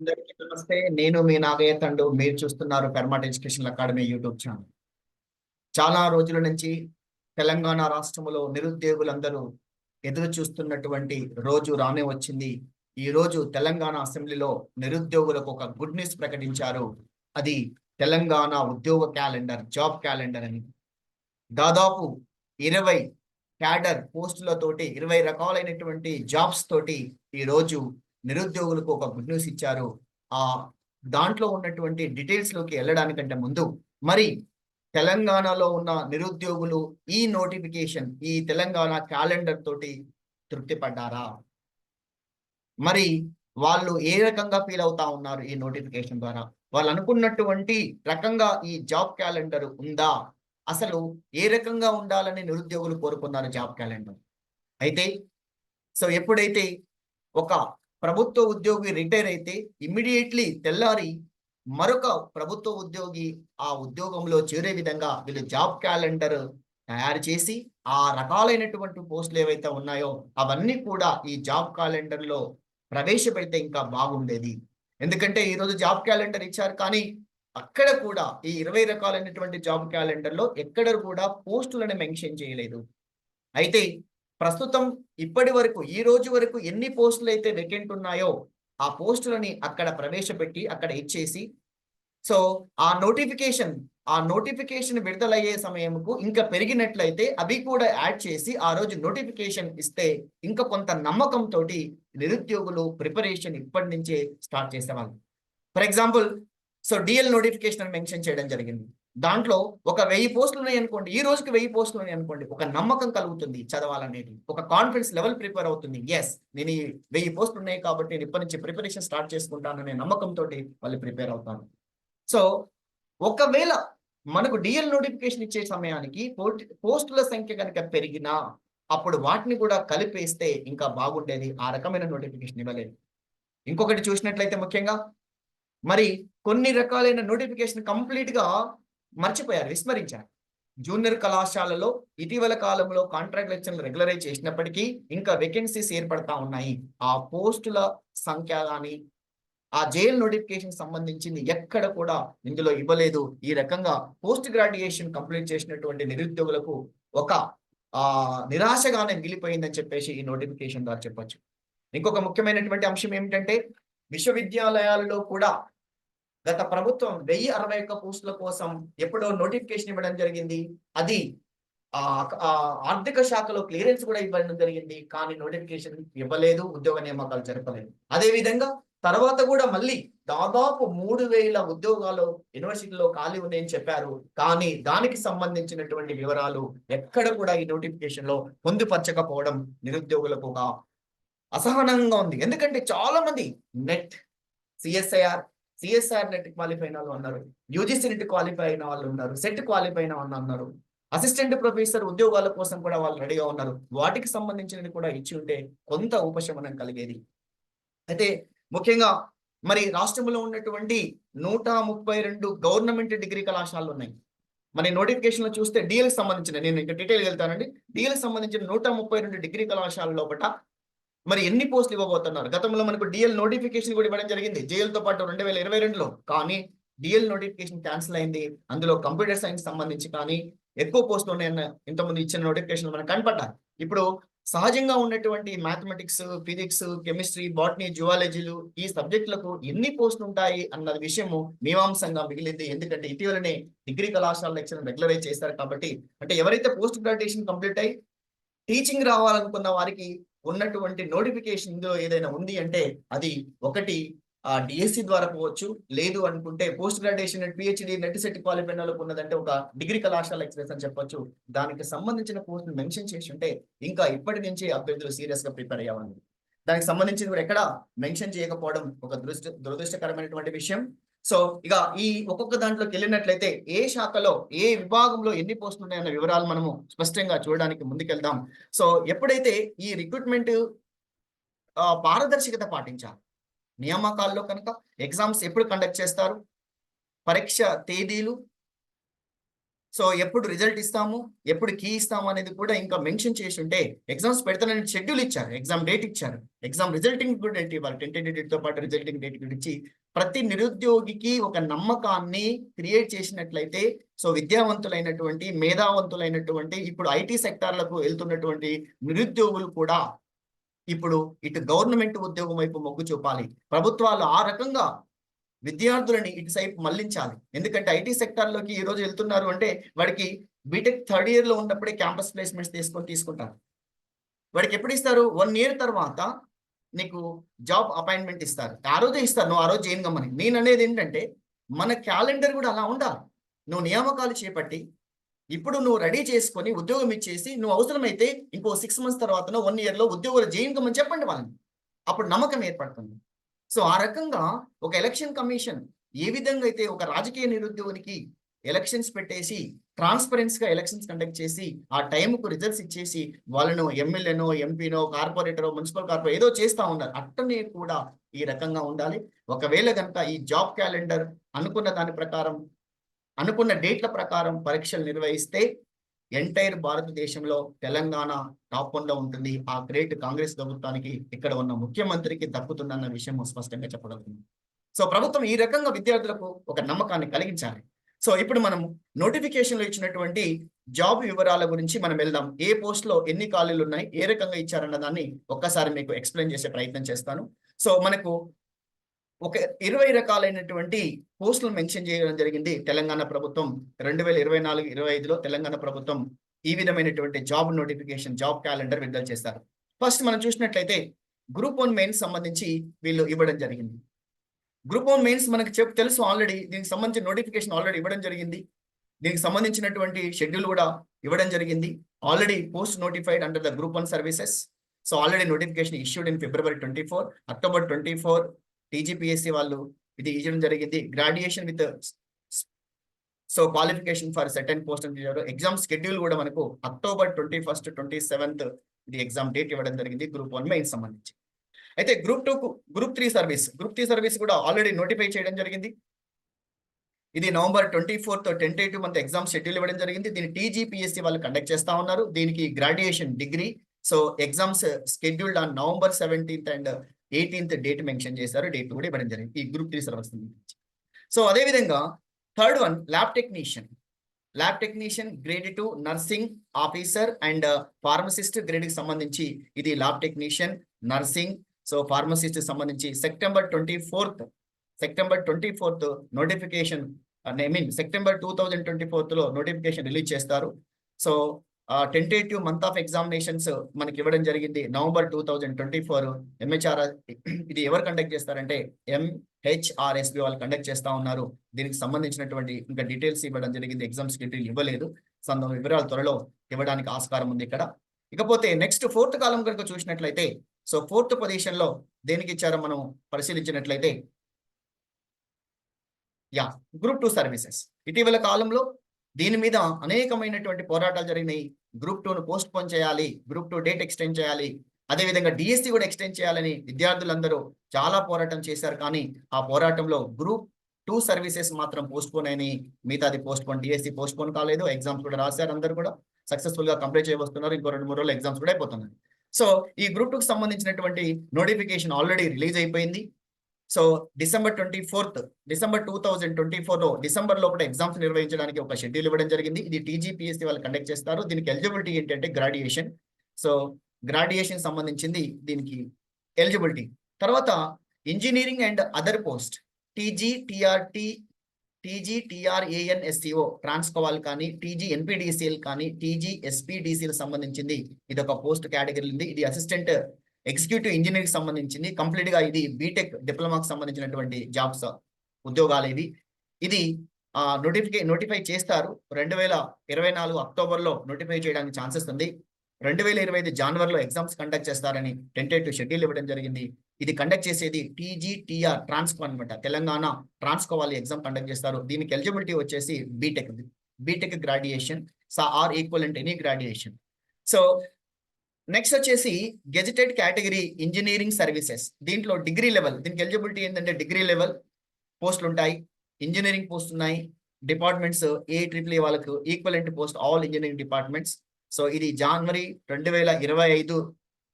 అందరికీ నమస్తే. నేను మీ నాగయ్య తండు. మీరు చూస్తున్నారు పెర్మాట్ ఎడ్యుకేషన్ అకాడమీ యూట్యూబ్ ఛానల్. చాలా రోజుల నుంచి తెలంగాణ రాష్ట్రంలో నిరుద్యోగులందరూ ఎదురు చూస్తున్నటువంటి రోజు రానే వచ్చింది. ఈ రోజు తెలంగాణ అసెంబ్లీలో నిరుద్యోగులకు ఒక గుడ్ న్యూస్ ప్రకటించారు. అది తెలంగాణ ఉద్యోగ క్యాలెండర్, జాబ్ క్యాలెండర్ అని. దాదాపు 20 క్యాడర్ పోస్టులతోటి 20 రకాలైనటువంటి జాబ్స్ తోటి ఈ రోజు నిరుద్యోగులకు ఒక గుడ్ న్యూస్ ఇచ్చారు. ఆ దాంట్లో ఉన్నటువంటి డీటెయిల్స్ లోకి వెళ్ళడానికంటే ముందు మరి తెలంగాణలో ఉన్న నిరుద్యోగులు ఈ నోటిఫికేషన్, ఈ తెలంగాణ క్యాలెండర్ తోటి తృప్తి పడ్డారా? మరి వాళ్ళు ఏ రకంగా ఫీల్ అవుతా ఉన్నారు ఈ నోటిఫికేషన్ ద్వారా? వాళ్ళు అనుకున్నటువంటి రకంగా ఈ జాబ్ క్యాలెండర్ ఉందా? అసలు ఏ రకంగా ఉండాలని నిరుద్యోగులు కోరుకున్నారు జాబ్ క్యాలెండర్? అయితే ఎప్పుడైతే ఒక ప్రభుత్వ ఉద్యోగి రిటైర్ అయితే ఇమ్మీడియట్లీ తెల్లారి మరొక ప్రభుత్వ ఉద్యోగి ఆ ఉద్యోగంలో చేరే విధంగా వీళ్ళు జాబ్ క్యాలెండర్ తయారు చేసి ఆ రకాలైనటువంటి పోస్టులు ఏవైతే ఉన్నాయో అవన్నీ కూడా ఈ జాబ్ క్యాలెండర్ లో ప్రవేశపెడితే ఇంకా బాగుండేది. ఎందుకంటే ఈరోజు జాబ్ క్యాలెండర్ ఇచ్చారు, కానీ అక్కడ కూడా ఈ 20 రకాలైనటువంటి జాబ్ క్యాలెండర్ లో ఎక్కడ కూడా పోస్టులను మెన్షన్ చేయలేదు. అయితే ప్రస్తుతం ఇప్పటి వరకు ఈ రోజు వరకు ఎన్ని పోస్టులు అయితే వేకెంట్ ఉన్నాయో ఆ పోస్టులని అక్కడ ప్రవేశపెట్టి అక్కడ ఇచ్చేసి సో ఆ నోటిఫికేషన్ విడుదలయ్యే సమయంకు ఇంకా పెరిగినట్లయితే అవి కూడా యాడ్ చేసి ఆ రోజు నోటిఫికేషన్ ఇస్తే ఇంకా కొంత నమ్మకంతో నిరుద్యోగులు ప్రిపరేషన్ ఇప్పటి నుంచే స్టార్ట్ చేసేవాళ్ళు. ఫర్ ఎగ్జాంపుల్ డిఎల్ నోటిఫికేషన్ అని మెన్షన్ చేయడం జరిగింది. దాంట్లో ఒక 1000 పోస్టులు ఉన్నాయి అనుకోండి, ఈ రోజుకి 1000 పోస్టులు ఉన్నాయి అనుకోండి, ఒక నమ్మకం కలుగుతుంది చదవాలనేది, ఒక కాన్ఫిడెన్స్ లెవెల్ ప్రిపేర్ అవుతుంది. ఎస్, నేను ఈ 1000 పోస్టులు ఉన్నాయి కాబట్టి నేను ఇప్పటి నుంచి ప్రిపరేషన్ స్టార్ట్ చేసుకుంటాననే నమ్మకంతో వాళ్ళు ప్రిపేర్ అవుతారు. సో ఒకవేళ మనకు డిఎల్ నోటిఫికేషన్ ఇచ్చే సమయానికి పోస్టుల సంఖ్య కనుక పెరిగినా అప్పుడు వాటిని కూడా కలిపేస్తే ఇంకా బాగుండేది. ఆ రకమైన నోటిఫికేషన్ ఇవ్వలేదు. ఇంకొకటి చూసినట్లయితే ముఖ్యంగా మరి కొన్ని రకాలైన నోటిఫికేషన్ కంప్లీట్ గా మర్చిపోయారు, విస్మరించారు. జూనియర్ కళాశాలలో ఇటీవల కాలంలో కాంట్రాక్ట్ లెక్చర్లు రెగ్యులరైజ్ చేసినప్పటికీ ఇంకా వేకెన్సీస్ ఏర్పడతా ఉన్నాయి. ఆ పోస్టుల సంఖ్య కానీ ఆ జైల్ నోటిఫికేషన్ సంబంధించింది ఎక్కడ కూడా ఇందులో ఇవ్వలేదు. ఈ రకంగా పోస్ట్ గ్రాడ్యుయేషన్ కంప్లీట్ చేసినటువంటి నిరుద్యోగులకు ఒక నిరాశగానే మిగిలిపోయిందని చెప్పేసి ఈ నోటిఫికేషన్ ద్వారా చెప్పొచ్చు. ఇంకొక ముఖ్యమైనటువంటి అంశం ఏమిటంటే విశ్వవిద్యాలయాలలో కూడా గత ప్రభుత్వం 1061 పోస్టుల కోసం ఎప్పుడో నోటిఫికేషన్ ఇవ్వడం జరిగింది. అది ఆర్థిక శాఖలో క్లియరెన్స్ కూడా ఇవ్వడం జరిగింది, కానీ నోటిఫికేషన్ ఇవ్వలేదు, ఉద్యోగ నియామకాలు జరపలేదు. అదే విధంగా తర్వాత కూడా మళ్ళీ దాదాపు 3000 ఉద్యోగాలు యూనివర్సిటీలో ఖాళీ ఉన్నాయని చెప్పారు, కానీ దానికి సంబంధించినటువంటి వివరాలు ఎక్కడ కూడా ఈ నోటిఫికేషన్ లో పొందుపరచకపోవడం నిరుద్యోగులకు ఒక అసహనంగా ఉంది. ఎందుకంటే చాలా మంది నెట్ సిఎస్ఐఆర్ నెట్ క్వాలిఫై అయిన వాళ్ళు ఉన్నారు, యూజీసీ నెట్ క్వాలిఫై అయిన వాళ్ళు ఉన్నారు, సెట్ క్వాలిఫై అయిన వాళ్ళు ఉన్నారు, అసిస్టెంట్ ప్రొఫెసర్ ఉద్యోగాల కోసం కూడా వాళ్ళు రెడీగా ఉన్నారు. వాటికి సంబంధించినవి కూడా ఇచ్చి ఉంటే కొంత ఉపశమనం కలిగేది. అయితే ముఖ్యంగా మరి రాష్ట్రంలో ఉన్నటువంటి 132 గవర్నమెంట్ డిగ్రీ కళాశాలలు ఉన్నాయి. మన నోటిఫికేషన్ లో చూస్తే డిఎల్ సంబంధించిన, నేను ఇంకా డీటెయిల్ వెళ్తానండి, డిఎల్ సంబంధించిన 132 డిగ్రీ కళాశాల లోపల మరి ఎన్ని పోస్టులు ఇవ్వబోతున్నారు? గతంలో మనకు డిఎల్ నోటిఫికేషన్ కూడా ఇవ్వడం జరిగింది జేఎల్ తో పాటు 2022లో, కానీ డిఎల్ నోటిఫికేషన్ క్యాన్సిల్ అయింది. అందులో కంప్యూటర్ సైన్స్ సంబంధించి కానీ ఎక్కువ పోస్టులు ఉన్నాయన్న ఇంతకుముందు ఇచ్చిన నోటిఫికేషన్ మనకు కనపడ్డారు. ఇప్పుడు సహజంగా ఉన్నటువంటి మ్యాథమెటిక్స్, ఫిజిక్స్, కెమిస్ట్రీ, బాటనీ, జువాలజీలు ఈ సబ్జెక్టులకు ఎన్ని పోస్టులు ఉంటాయి అన్న విషయము మీమాంసంగా మిగిలింది. ఎందుకంటే ఇటీవలనే డిగ్రీ కళాశాల లెక్చర్ రెగ్యులరైజ్ చేశారు కాబట్టి, అంటే ఎవరైతే పోస్ట్ గ్రాడ్యుయేషన్ కంప్లీట్ అయ్యి టీచింగ్ రావాలనుకున్న వారికి ఉన్నటువంటి నోటిఫికేషన్ ఇందులో ఏదైనా ఉంది అంటే అది ఒకటి డిఎస్సి ద్వారా పోవచ్చు, లేదు అనుకుంటే post graduation PhD net set qualify వాళ్ళకు ఉన్నదంటే ఒక డిగ్రీ కళాశాల ఎక్స్ప్రెస్ అని చెప్పొచ్చు. దానికి సంబంధించిన పోస్ట్ మెన్షన్ చేసి ఉంటే ఇంకా ఇప్పటి నుంచి అభ్యర్థులు సీరియస్ గా ప్రిపేర్ అయ్యేవాళ్ళు. దానికి సంబంధించి కూడా ఎక్కడ మెన్షన్ చేయకపోవడం ఒక దురదృష్టకరమైనటువంటి విషయం. ఇక ఈ ఒక్కొక్క దాంట్లోకి వెళ్ళినట్లయితే ఏ శాఖలో ఏ విభాగంలో ఎన్ని పోస్టులు ఉన్నాయన్న వివరాలు మనము స్పష్టంగా చూడడానికి ముందుకెళ్దాం. ఎప్పుడైతే ఈ రిక్రూట్మెంట్ పారదర్శకత పాటించాలి, నియామకాల్లో కనుక ఎగ్జామ్స్ ఎప్పుడు కండక్ట్ చేస్తారు, పరీక్ష తేదీలు, సో ఎప్పుడు రిజల్ట్ ఇస్తాము, ఎప్పుడు కీ ఇస్తాము అనేది కూడా ఇంకా మెన్షన్ చేసి ఉంటే ఎగ్జామ్స్ పెడతానని షెడ్యూల్ ఇచ్చారు, ఎగ్జామ్ డేట్ ఇచ్చారు, ఎగ్జామ్ రిజల్టింగ్ కూడా డేట్ ఇవ్వాలి, టెంటేటివ్ డేట్ తో పాటు రిజల్టింగ్ డేట్ కూడా ఇచ్చి ప్రతి నిరుద్యోగికి ఒక నమ్మకాన్ని క్రియేట్ చేసినట్లయితే సో విద్యావంతులైనటువంటి మేధావంతులైనటువంటి ఇప్పుడు ఐటీ సెక్టార్లకు వెళ్తున్నటువంటి నిరుద్యోగులు కూడా ఇప్పుడు ఇటు గవర్నమెంట్ ఉద్యోగం వైపు మొగ్గు చూపాలి. ప్రభుత్వాలు ఆ రకంగా విద్యార్థులని ఇటు సైపు మళ్లించాలి. ఎందుకంటే ఐటీ సెక్టార్లోకి ఈ రోజు వెళ్తున్నారు అంటే వాడికి బీటెక్ థర్డ్ ఇయర్ లో ఉన్నప్పుడే క్యాంపస్ ప్లేస్మెంట్స్ తీసుకుంటారు. వాడికి ఎప్పుడు ఇస్తారు? 1 year తర్వాత నీకు జాబ్ అపాయింట్మెంట్ ఇస్తారు. ఆ రోజే ఇస్తారు, నువ్వు ఆ రోజు ఏం గమ్మని. నేను అనేది ఏంటంటే మన క్యాలెండర్ కూడా అలా ఉండాలి. నువ్వు నియామకాలు చేపట్టి ఇప్పుడు నువ్వు రెడీ చేసుకొని ఉద్యోగం ఇచ్చేసి నువ్వు అవసరమైతే ఇంకో 6 months తర్వాతనో 1 year లో ఉద్యోగులు జయించమని చెప్పండి వాళ్ళని. అప్పుడు నమ్మకం ఏర్పడుతుంది. సో ఆ రకంగా ఒక ఎలక్షన్ కమిషన్ ఏ విధంగా అయితే ఒక రాజకీయ నిరుద్యోగికి ఎలక్షన్స్ పెట్టేసి ట్రాన్స్పరెన్స్గా ఎలక్షన్స్ కండక్ట్ చేసి ఆ టైంకు రిజల్ట్స్ ఇచ్చేసి వాళ్ళను ఎమ్మెల్యేనో ఎంపీనో కార్పొరేటరో మున్సిపల్ కార్పొరేట్ ఏదో చేస్తూ ఉన్నారు. అట్టనే కూడా ఈ రకంగా ఉండాలి. ఒకవేళ కనుక ఈ జాబ్ క్యాలెండర్ అనుకున్న దాని ప్రకారం అనుకున్న డేట్ల ప్రకారం పరీక్షలు నిర్వహిస్తే ఎంటైర్ భారతదేశంలో తెలంగాణ టాప్ 1 లో ఉంటుంది. ఆ క్రెడిట్ కాంగ్రెస్ ప్రభుత్వానికి ఇక్కడ ఉన్న ముఖ్యమంత్రికి దక్కుతుందన్న విషయం స్పష్టంగా చెప్పగలుగుతుంది. సో ప్రభుత్వం ఈ రకంగా విద్యార్థులకు ఒక నమ్మకాన్ని కలిగించాలి. సో ఇప్పుడు మనం నోటిఫికేషన్లో ఇచ్చినటువంటి జాబ్ వివరాల గురించి మనం వెళ్దాం. ఏ పోస్ట్ లో ఎన్ని ఖాళీలు ఉన్నాయి, ఏ రకంగా ఇచ్చారన్న దాన్ని ఒక్కసారి మీకు ఎక్స్ప్లెయిన్ చేసే ప్రయత్నం చేస్తాను. సో మనకు ఒక 20 రకాలైనటువంటి పోస్టులు మెన్షన్ చేయడం జరిగింది. తెలంగాణ ప్రభుత్వం 2024-25లో తెలంగాణ ప్రభుత్వం ఈ విధమైనటువంటి జాబ్ నోటిఫికేషన్, జాబ్ క్యాలెండర్ విడుదల చేస్తారు. ఫస్ట్ మనం చూసినట్లయితే గ్రూప్ 1 మెయిన్స్ సంబంధించి వీళ్ళు ఇవ్వడం జరిగింది. గ్రూప్ 1 మెయిన్స్ మనకు తెలుసు ఆల్రెడీ. దీనికి సంబంధించిన నోటిఫికేషన్ ఆల్రెడీ ఇవ్వడం జరిగింది. దీనికి సంబంధించినటువంటి షెడ్యూల్ కూడా ఇవ్వడం జరిగింది. Already post notified under the group 1 services. So already notification issued in February 24, October 24 TGPSC వాళ్ళు ఇది ఇవ్వడం జరిగింది. Graduation with so qualification for second post అని ఇచ్చారు. ఎగ్జామ్ షెడ్యూల్ కూడా మనకు October 21, 27 ఇది ఎగ్జామ్ డేట్ ఇవ్వడం జరిగింది గ్రూప్ 1 మెయిన్స్ సంబంధించి. అయితే గ్రూప్ 3 సర్వీస్ కూడా ఆల్రెడీ నోటిఫై చేయడం జరిగింది. ఇది November 24 tentative month exam schedule ఇవ్వడం జరిగింది. దీన్ని టీజీపీఎస్సీ వాళ్ళు కండక్ట్ చేస్తా ఉన్నారు. దీనికి graduation degree so exams scheduled on November 17 and 18 date mention చేశారు. డేట్ కూడా ఇవ్వడం జరిగింది ఈ గ్రూప్ 3 సర్వీస్ గురించి. సో అదేవిధంగా third one lab technician grade 2 nursing officer and pharmacist గ్రేడ్కి సంబంధించి ఇది lab technician, nursing, so pharmacist సంబంధించి September 24 నోటిఫికేషన్ September 2024 లో నోటిఫికేషన్ రిలీజ్ చేస్తారు. So tentative month of examinations మనకి ఇవ్వడం జరిగింది November 2024. ఎంహెచ్ఆర్ఎస్ ఇది ఎవరు కండక్ట్ చేస్తారంటే MHRSB వాళ్ళు కండక్ట్ చేస్తా ఉన్నారు. దీనికి సంబంధించినటువంటి ఇంకా డీటెయిల్స్ ఇవ్వడం జరిగింది. ఎగ్జామ్స్ డీటెయిల్ ఇవ్వలేదు. సో వివరాలు త్వరలో ఇవ్వడానికి ఆస్కారం ఉంది ఇక్కడ. ఇకపోతే నెక్స్ట్ 4th కాలం కనుక చూసినట్లయితే సో 4th పొజిషన్ లో దేనికి ఇచ్చారో మనం పరిశీలించినట్లయితే గ్రూప్ 2 సర్వీసెస్. ఇటీవల కాలంలో దీని మీద అనేకమైనటువంటి పోరాటాలు జరిగినాయి. గ్రూప్ 2ను పోస్ట్ పోన్ చేయాలి, గ్రూప్ 2 డేట్ ఎక్స్టెండ్ చేయాలి, అదేవిధంగా డిఎస్సి కూడా ఎక్స్టెండ్ చేయాలని విద్యార్థులందరూ చాలా పోరాటం చేశారు. కానీ ఆ పోరాటంలో గ్రూప్ 2 సర్వీసెస్ మాత్రం పోస్ట్ పోన్ అయినాయి. మిగతాది post phone, DSC post phone కాలేదు. ఎగ్జామ్స్ కూడా రాశారు, అందరూ కూడా సక్సెస్ఫుల్ గా కంప్లీట్ చేయవస్తున్నారు. ఇంకో 2-3 రోజులు ఎగ్జామ్స్ కూడా అయిపోతున్నాయి. సో ఈ గ్రూప్ 2కి సంబంధించినటువంటి నోటిఫికేషన్ ఆల్రెడీ రిలీజ్ అయిపోయింది. సో December 2024లో డిసెంబర్ లోపల ఎగ్జామ్స్ నిర్వహించడానికి ఒక షెడ్యూల్ ఇవ్వడం జరిగింది. ఇది టీజీపీఎస్సీ వాళ్ళు కండక్ట్ చేస్తారు. దీనికి ఎలిజిబిలిటీ ఏంటంటే గ్రాడ్యుయేషన్. సో గ్రాడ్యుయేషన్ సంబంధించింది దీనికి ఎలిజిబిలిటీ. తర్వాత engineering and other post TGTRANSCO ట్రాన్స్కోవాల్ కానీ, TGNPDCL కానీ, TGSPDCL సంబంధించింది ఇది ఒక పోస్ట్ కేటగిరీ ఉంది. ఇది అసిస్టెంట్ ఎగ్జిక్యూటివ్ ఇంజనీరింగ్ సంబంధించింది. కంప్లీట్ గా ఇది బీటెక్ డిప్లొమాకి సంబంధించినటువంటి జాబ్స్ ఉద్యోగాలు. ఇది నోటిఫై చేస్తారు. 2024 అక్టోబర్లో నోటిఫై చేయడానికి ఛాన్సెస్ ఉంది. 2025 జనవరిలో ఎగ్జామ్స్ కండక్ట్ చేస్తారని టెంటేటివ్ షెడ్యూల్ ఇవ్వడం జరిగింది. ఇది కండక్ట్ చేసేది TGTR ట్రాన్స్కో అనమాట. తెలంగాణ ట్రాన్స్కో వాళ్ళు ఎగ్జామ్ కండక్ట్ చేస్తారు. దీనికి ఎలిజిబిలిటీ వచ్చేసి BTech graduation or equivalent any graduation. So next వచ్చేసి గెజిటెడ్ కేటగిరీ ఇంజనీరింగ్ సర్వీసెస్. దీంట్లో డిగ్రీ లెవెల్, దీనికి ఎలిజిబిలిటీ ఏంటంటే డిగ్రీ లెవెల్ పోస్టులు ఉంటాయి, ఇంజనీరింగ్ పోస్ట్ ఉన్నాయి, డిపార్ట్మెంట్స్ AEEE వాళ్ళకు equivalent post all engineering departments. So ఇది జనవరి 2025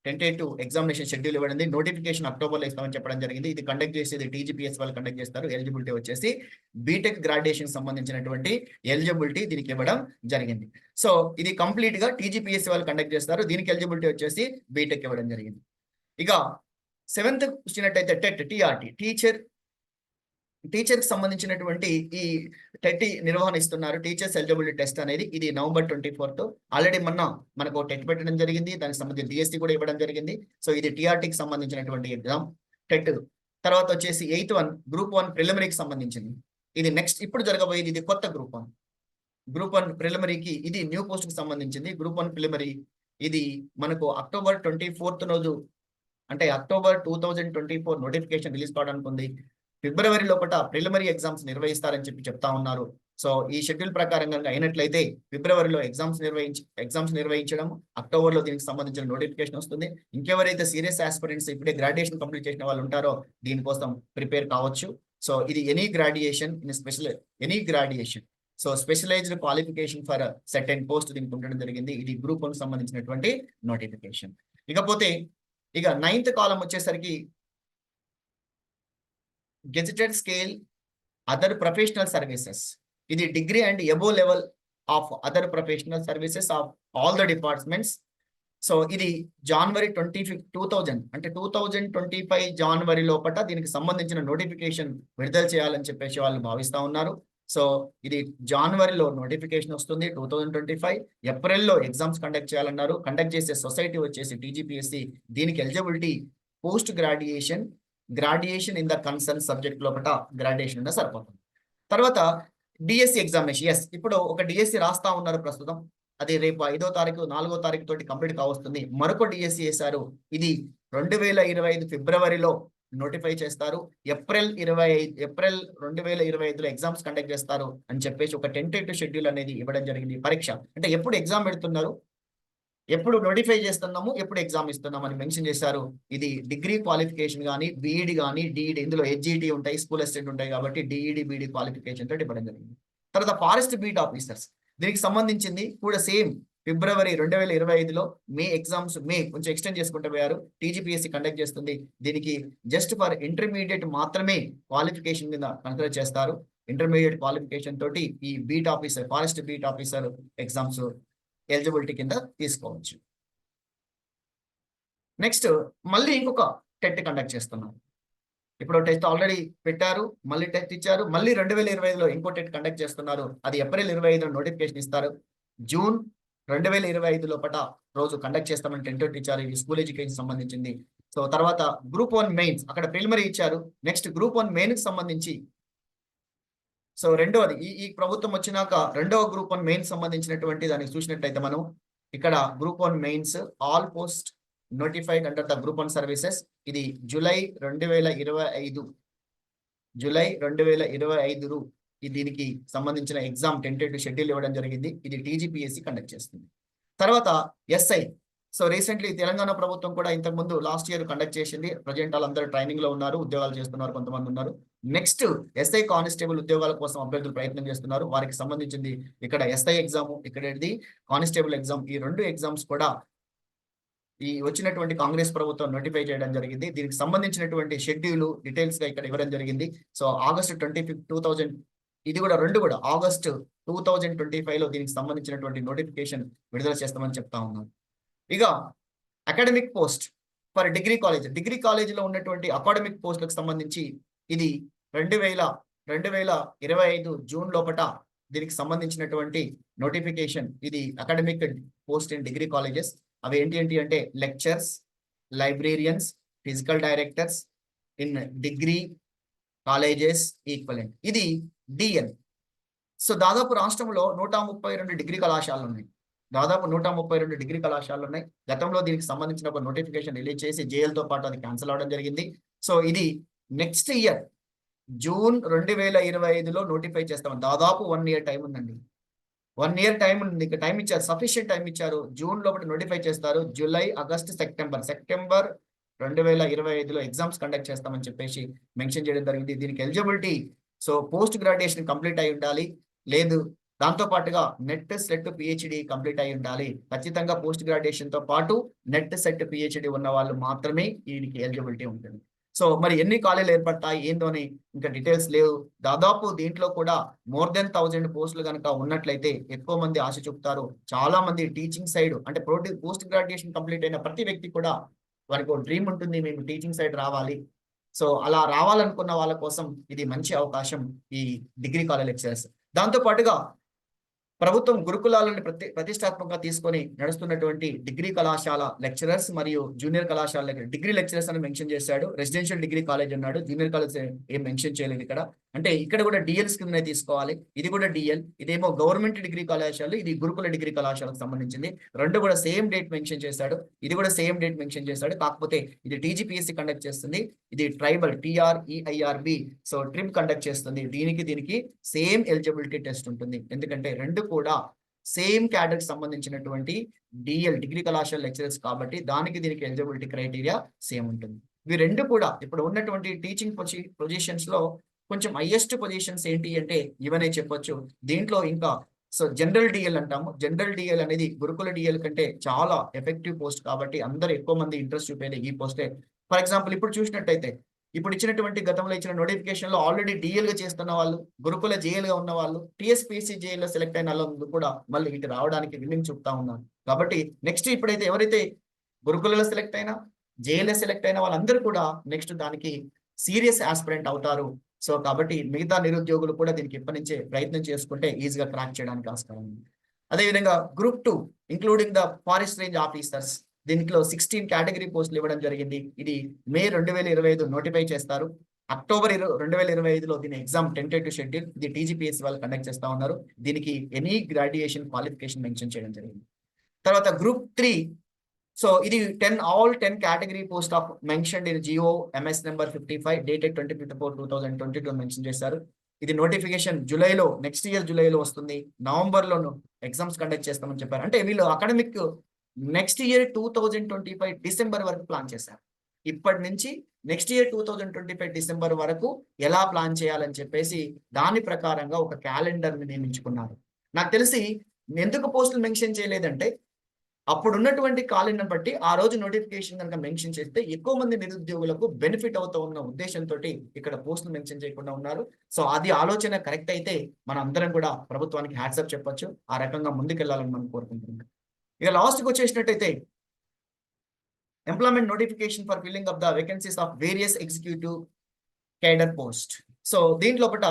టెంటేటివ్ ఎగ్జామినేషన్ షెడ్యూల్ ఇవ్వడింది. నోటిఫికేషన్ అక్టోబర్లో ఇస్తామని చెప్పడం జరిగింది. ఇది కండక్ట్ చేసేది TGPS వాళ్ళు కండక్ట్ చేస్తారు. ఎలిజిబిలిటీ వచ్చేసి బీటెక్ గ్రాడ్యుయేషన్ సంబంధించినటువంటి ఎలిజిబిలిటీ దీనికి ఇవ్వడం జరిగింది. సో ఇది కంప్లీట్ గా TGPS వాళ్ళు కండక్ట్ చేస్తారు. దీనికి ఎలిజిబిలిటీ వచ్చేసి బీటెక్ ఇవ్వడం జరిగింది. ఇక 7th వచ్చినట్టయితే టెట్ TRT టీచర్ కి సంబంధించినటువంటి ఈ టెట్ నిర్వహణ ఇస్తున్నారు. టీచర్స్ ఎలిజిబిలిటీ టెస్ట్ అనేది ఇది November 24th. ఆల్రెడీ మనకు టెట్ పెట్టడం జరిగింది. దానికి సంబంధించి DSC కూడా ఇవ్వడం జరిగింది. సో ఇది TRTకి సంబంధించినటువంటి ఎగ్జామ్ టెట్. తర్వాత వచ్చేసి 8th one గ్రూప్ 1 ప్రిలిమినరీకి సంబంధించింది. ఇది నెక్స్ట్ ఇప్పుడు జరగబోయేది. ఇది కొత్త గ్రూప్ 1 ప్రిలిమినరీకి ఇది న్యూ పోస్ట్ కి సంబంధించింది. గ్రూప్ 1 ప్రిలిమినరీ ఇది మనకు October 24th రోజు, అంటే October 2024 నోటిఫికేషన్ రిలీజ్ కావడానికి ఉంది. ఫిబ్రవరి లోపల ప్రిలిమినరీ ఎగ్జామ్స్ నిర్వహిస్తారని చెప్తా ఉన్నారు. సో ఈ షెడ్యూల్ ప్రకారంగా అయినట్లయితే ఫిబ్రవరిలో ఎగ్జామ్స్ నిర్వహించడం, అక్టోబర్లో దీనికి సంబంధించిన నోటిఫికేషన్ వస్తుంది. ఇంకెవరైతే సీరియస్ ఆస్పిరెంట్స్ ఇప్పుడే గ్రాడ్యుయేషన్ కంప్లీట్ చేసిన వాళ్ళు ఉంటారో దీనికోసం ప్రిపేర్ కావచ్చు. సో ఇది any graduation so specialized qualification for certain post దీనికి ఉండడం జరిగింది. ఇది గ్రూప్ 1 సంబంధించినటువంటి నోటిఫికేషన్. ఇకపోతే ఇక 9th కాలం వచ్చేసరికి gazetted scale other professional services. ఇది degree and above level of other professional services of all the departments. So ఇది జనవరి 2000 అంటే 2025 జనవరి లోపల దీనికి సంబంధించిన నోటిఫికేషన్ విడుదల చేయాలని చెప్పేసి వాళ్ళు భావిస్తా ఉన్నారు. సో ఇది జనవరిలో నోటిఫికేషన్ వస్తుంది 2025. ఏప్రిల్లో ఎగ్జామ్స్ కండక్ట్ చేయాలన్నారు. కండక్ట్ చేసే సొసైటీ వచ్చేసి TGPSC. దీనికి eligibility post graduation in the concern subject లోపల గ్రాడ్యుయేషన్ ఉంటే సరిపోతుంది. తర్వాత DSC ఎగ్జామినేషన్. ఇప్పుడు ఒక DSC రాస్తా ఉన్నారు ప్రస్తుతం. అది రేపు 5వ తారీఖు 4వ తారీఖు తోటి కంప్లీట్ కావస్తుంది. మరొక DSC వేశారు. ఇది 2025 ఫిబ్రవరిలో నోటిఫై చేస్తారు. ఏప్రిల్ 2025లో ఎగ్జామ్స్ కండక్ట్ చేస్తారు అని చెప్పేసి ఒక టెంటేటివ్ షెడ్యూల్ అనేది ఇవ్వడం జరిగింది. పరీక్ష అంటే ఎప్పుడు ఎగ్జామ్ పెడుతున్నారు, ఎప్పుడు నోటిఫై చేస్తున్నాము, ఎప్పుడు ఎగ్జామ్ ఇస్తున్నాము అని మెన్షన్ చేశారు. ఇది డిగ్రీ క్వాలిఫికేషన్ కానీ బీఈడి కానీ DED, ఇందులో HGT ఉంటాయి, స్కూల్ అసిస్టెంట్ ఉంటాయి కాబట్టి DED BD క్వాలిఫికేషన్ తోటి ఇవ్వడం జరిగింది. తర్వాత ఫారెస్ట్ బీట్ ఆఫీసర్స్ దీనికి సంబంధించింది కూడా సేమ్ ఫిబ్రవరి 2025లో ఎగ్జామ్స్ కొంచెం ఎక్స్టెండ్ చేసుకుంటూ పోయారు. TGPSC కండక్ట్ చేస్తుంది. దీనికి జస్ట్ ఫర్ ఇంటర్మీడియట్ మాత్రమే క్వాలిఫికేషన్ మీద కన్సిడర్ చేస్తారు. ఇంటర్మీడియట్ క్వాలిఫికేషన్ తోటి ఈ forest beat officer exams eligibility కింద తీసుకోవచ్చు. నెక్స్ట్ మళ్ళీ ఇంకొక టెట్ కండక్ట్ చేస్తున్నారు. ఇప్పుడు టెస్ట్ ఆల్రెడీ పెట్టారు, మళ్ళీ టెస్ట్ ఇచ్చారు, మళ్ళీ 2025లో ఇంకో టెట్ కండక్ట్ చేస్తున్నారు. అది ఏప్రిల్ 25లో నోటిఫికేషన్ ఇస్తారు. జూన్ 2025 లోపల రోజు కండక్ట్ చేస్తామని టెంటేటివ్ ఇచ్చారు. ఇది స్కూల్ ఎడ్యుకేషన్ సంబంధించింది. సో తర్వాత గ్రూప్ 1 మెయిన్స్ అక్కడ ప్రిలిమినరీ ఇచ్చారు. నెక్స్ట్ గ్రూప్ 1 మెయిన్ కి సంబంధించి సో రెండవది ఈ ప్రభుత్వం వచ్చినాక రెండవ గ్రూప్ 1 మెయిన్స్ సంబంధించినటువంటి దానికి చూసినట్లయితే మనం ఇక్కడ group 1 mains all post notified under the group 1 services. ఇది జూలై 2025 దీనికి సంబంధించిన ఎగ్జామ్ టెంటేటివ్ షెడ్యూల్ ఇవ్వడం జరిగింది. ఇది TGPSC కండక్ట్ చేస్తుంది. తర్వాత SI. సో రీసెంట్లీ తెలంగాణ ప్రభుత్వం కూడా ఇంతకుముందు లాస్ట్ ఇయర్ కండక్ట్ చేసింది. ప్రజెంట్ వాళ్ళందరూ ట్రైనింగ్ లో ఉన్నారు, ఉద్యోగాలు చేస్తున్నారు, కొంతమంది ఉన్నారు. నెక్స్ట్ SI కానిస్టేబుల్ ఉద్యోగాల కోసం అభ్యర్థులు ప్రయత్నం చేస్తున్నారు. వారికి సంబంధించింది ఇక్కడ SI ఎగ్జామ్, ఇక్కడ కానిస్టేబుల్ ఎగ్జామ్. ఈ 2 ఎగ్జామ్స్ కూడా ఈ వచ్చినటువంటి కాంగ్రెస్ ప్రభుత్వం నోటిఫై చేయడం జరిగింది. దీనికి సంబంధించినటువంటి షెడ్యూల్ డీటెయిల్స్ గా ఇక్కడ ఇవ్వడం జరిగింది. సో ఆగస్టు 25, 2000 ఇది కూడా ఆగస్టు 2025లో దీనికి సంబంధించినటువంటి నోటిఫికేషన్ విడుదల చేస్తామని చెప్తా ఉన్నాను. ఇక అకాడమిక్ పోస్ట్ ఫర్ డిగ్రీ కాలేజీలో ఉన్నటువంటి అకాడమిక్ పోస్టులకు సంబంధించి ఇది 2025 జూన్ లోపల దీనికి సంబంధించినటువంటి నోటిఫికేషన్. ఇది academic post in degree colleges. అవి ఏంటి అంటే lectures, librarians, physical directors in degree colleges equivalent. ఇది DN. సో దాదాపు రాష్ట్రంలో 132 డిగ్రీ కళాశాలలు ఉన్నాయి. గతంలో దీనికి సంబంధించిన ఒక నోటిఫికేషన్ రిలీజ్ చేసి జేఎల్తో పాటు అది క్యాన్సిల్ అవడం జరిగింది. సో ఇది నెక్స్ట్ ఇయర్ జూన్ 2025లో నోటిఫై చేస్తాం. దాదాపు 1 year టైం ఉందండి. 1 year టైం ఉంది. టైం ఇచ్చారు, సఫిషియెంట్ టైం ఇచ్చారు. జూన్ లోపల నోటిఫై చేస్తారు. జూలై, ఆగస్ట్, సెప్టెంబర్ 2025లో ఎగ్జామ్స్ కండక్ట్ చేస్తామని చెప్పేసి మెన్షన్ చేయడం జరిగింది. దీనికి eligibility so post graduation complete అయి ఉండాలి. లేదు, దాంతో పాటుగా నెట్ సెట్ పిహెచ్డి కంప్లీట్ అయి ఉండాలి. ఖచ్చితంగా పోస్ట్ గ్రాడ్యుయేషన్ తో పాటు నెట్ సెట్ పిహెచ్డి ఉన్న వాళ్ళు మాత్రమే దీనికి ఎలిజిబిలిటీ ఉంటుంది. సో మరి ఎన్ని కాలేజీలు ఏర్పడతాయి ఏందో అని ఇంకా డీటెయిల్స్ లేవు. దాదాపు దీంట్లో కూడా మోర్ దెన్ 1000 పోస్టులు కనుక ఉన్నట్లయితే ఎక్కువ మంది ఆశ చూపుతారు. చాలా మంది టీచింగ్ సైడ్ అంటే పోస్ట్ గ్రాడ్యుయేషన్ కంప్లీట్ అయిన ప్రతి వ్యక్తి కూడా వారికి ఒక డ్రీమ్ ఉంటుంది, మేము టీచింగ్ సైడ్ రావాలి. సో అలా రావాలనుకున్న వాళ్ళ కోసం ఇది మంచి అవకాశం, ఈ డిగ్రీ కాలేజ్ లెక్చరర్స్. దాంతో పాటుగా ప్రభుత్వం గురుకులాలను ప్రతిష్టాత్మకంగా తీసుకొని నడుస్తున్నటువంటి డిగ్రీ కళాశాల లెక్చరర్స్ మరియు జూనియర్ కళాశాల డిగ్రీ లెక్చరర్స్ అని మెన్షన్ చేశాడు. రెసిడెన్షియల్ డిగ్రీ కాలేజ్ అన్నాడు, జూనియర్ కాలేజ్ ఏం మెన్షన్ చేయలేదు ఇక్కడ. అంటే ఇక్కడ కూడా డిఎల్ స్కీమ్ తీసుకోవాలి. ఇది కూడా డిఎల్, ఇదేమో గవర్నమెంట్ డిగ్రీ కళాశాల, ఇది గురుకుల డిగ్రీ కళాశాలకు సంబంధించింది. రెండు కూడా సేమ్ డేట్ మెన్షన్ చేశాడు, ఇది కూడా సేమ్ డేట్ మెన్షన్ చేశాడు. కాకపోతే ఇది టీజీపీఎస్సీ కండక్ట్ చేస్తుంది, ఇది tribal TREIRB so trim conduct చేస్తుంది. దీనికి సేమ్ ఎలిజిబిలిటీ టెస్ట్ ఉంటుంది. ఎందుకంటే రెండు కూడా సేమ్ క్యాడర్ కి సంబంధించినటువంటి డిఎల్ డిగ్రీ కళాశాల లెక్చరర్స్ కాబట్టి దీనికి ఎలిజిబిలిటీ క్రైటీరియా సేమ్ ఉంటుంది. ఇవి రెండు కూడా ఇప్పుడు ఉన్నటువంటి టీచింగ్ పొజిషన్స్ లో కొంచెం హైయెస్ట్ పొజిషన్స్ ఏంటి అంటే ఇవనే చెప్పొచ్చు. దీంట్లో ఇంకా సో జనరల్ డిఎల్ అంటాము. జనరల్ డిఎల్ అనేది గురుకుల డిఎల్ కంటే చాలా ఎఫెక్టివ్ పోస్ట్ కాబట్టి అందరూ ఎక్కువ మంది ఇంట్రెస్ట్ చూపేది ఈ పోస్టే. ఫర్ ఎగ్జాంపుల్ ఇప్పుడు చూసినట్టయితే ఇప్పుడు ఇచ్చినటువంటి గతంలో ఇచ్చిన నోటిఫికేషన్ లో ఆల్రెడీ డిఎల్ గా చేస్తున్న వాళ్ళు, గురుకుల జేఎల్ గా ఉన్న వాళ్ళు, టీఎస్పీసీ జేఎల్ లో సెలెక్ట్ అయిన వాళ్ళు కూడా మళ్ళీ ఇటు రావడానికి విల్లింగ్ చూపుతా ఉన్నారు. కాబట్టి నెక్స్ట్ ఇప్పుడైతే ఎవరైతే గురుకులలో సెలెక్ట్ అయినా జేఎల్ఏ సెలెక్ట్ అయిన వాళ్ళందరూ కూడా నెక్స్ట్ దానికి సీరియస్ ఆస్పిరెంట్ అవుతారు. సో కాబట్టి మిగతా నిరుద్యోగులు కూడా దీనికి ఇప్పటి నుంచే ప్రయత్నం చేసుకుంటే ఈజీగా క్రాక్ చేయడానికి ఆస్కారం ఉంది. అదేవిధంగా Group 2 including the forest range officers, దీంట్లో 16 కేటగిరీ పోస్టులు ఇవ్వడం జరిగింది. ఇది మే 2025 నోటిఫై చేస్తారు. అక్టోబర్ 2025లో దీని ఎగ్జామ్ టెంటేటివ్ షెడ్యూల్, ఇది టీజీపీఎస్సీ వాళ్ళు కండక్ట్ చేస్తా ఉన్నారు. దీనికి ఎనీ గ్రాడ్యుయేషన్ క్వాలిఫికేషన్ మెన్షన్ చేయడం జరిగింది. తర్వాత Group 3 సో ఇది 10 category post of mentioned in GO MS number 55 dated 25/4/2022 mention చేశారు. ఇది నోటిఫికేషన్ జూలైలో నెక్స్ట్ ఇయర్ జూలైలో వస్తుంది. నవంబర్లో ఎగ్జామ్స్ కండక్ట్ చేస్తామని చెప్పారు. అంటే వీళ్ళు అకాడమిక్ నెక్స్ట్ ఇయర్ 2025 డిసెంబర్ వరకు ప్లాన్ చేశారు. ఇప్పటి నుంచి నెక్స్ట్ ఇయర్ 2025 డిసెంబర్ వరకు ఎలా ప్లాన్ చేయాలని చెప్పేసి దాని ప్రకారంగా ఒక క్యాలెండర్ ని నియమించుకున్నారు. నాకు తెలిసి ఎందుకు పోస్టులు మెన్షన్ చేయలేదంటే అప్పుడు ఉన్నటువంటి ఖాళీని బట్టి ఆ రోజు నోటిఫికేషన్ కనుక మెన్షన్ చేస్తే ఎక్కువ మంది నిరుద్యోగులకు బెనిఫిట్ అవుతూ ఉన్న ఉద్దేశంతో ఇక్కడ పోస్టులు మెన్షన్ చేయకుండా ఉన్నారు. సో అది ఆలోచన కరెక్ట్ అయితే మనం అందరం కూడా ప్రభుత్వానికి హ్యాట్సప్ చెప్పొచ్చు. ఆ రకంగా ముందుకెళ్లాలని మనం కోరుకుంటున్నాం. ఇక లాస్ట్కి వచ్చేసినట్టయితే employment notification for filling up the vacancies of various executive cadre post. So దీంట్లో ఒకట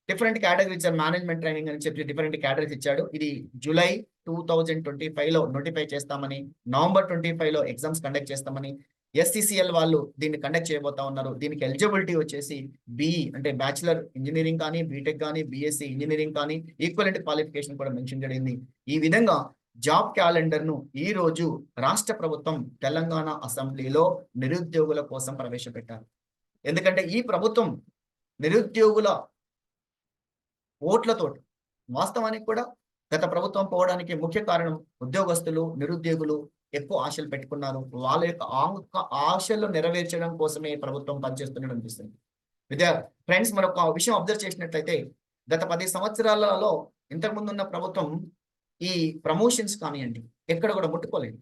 డిఫరెంట్ కేటగిరీస్ మేనేజ్మెంట్ ట్రైనింగ్ అని చెప్పి డిఫరెంట్ కేటగిరీస్ ఇచ్చాడు. ఇది జూలై 2025లో నోటిఫై చేస్తామని, నవంబర్ 25లో ఎగ్జామ్స్ కండక్ట్ చేస్తామని, SCCL వాళ్ళు దీన్ని కండక్ట్ చేయబోతా ఉన్నారు. దీనికి ఎలిజిబిలిటీ వచ్చేసి BE అంటే బ్యాచిలర్ ఇంజనీరింగ్ కానీ, బీటెక్ కానీ, BSc ఇంజనీరింగ్ కానీ, ఈక్వలెంట్ క్వాలిఫికేషన్ కూడా మెన్షన్ జరిగింది. ఈ విధంగా జాబ్ క్యాలెండర్ ను ఈ రోజు రాష్ట్ర ప్రభుత్వం తెలంగాణ అసెంబ్లీలో నిరుద్యోగుల కోసం ప్రవేశపెట్టారు. ఎందుకంటే ఈ ప్రభుత్వం నిరుద్యోగుల ఓట్లతో వాస్తవానికి కూడా గత ప్రభుత్వం పోవడానికి ముఖ్య కారణం ఉద్యోగస్తులు, నిరుద్యోగులు ఎక్కువ ఆశలు పెట్టుకున్నారు. వాళ్ళ యొక్క ఆశలు నెరవేర్చడం కోసమే ప్రభుత్వం పనిచేస్తున్నట్టు అనిపిస్తుంది. ఫ్రెండ్స్ మరొక విషయం అబ్జర్వ్ చేసినట్లయితే గత 10 సంవత్సరాలలో ఇంతకుముందు ఉన్న ప్రభుత్వం ఈ ప్రమోషన్స్ కానివ్వండి ఎక్కడ కూడా ముట్టుకోలేదు.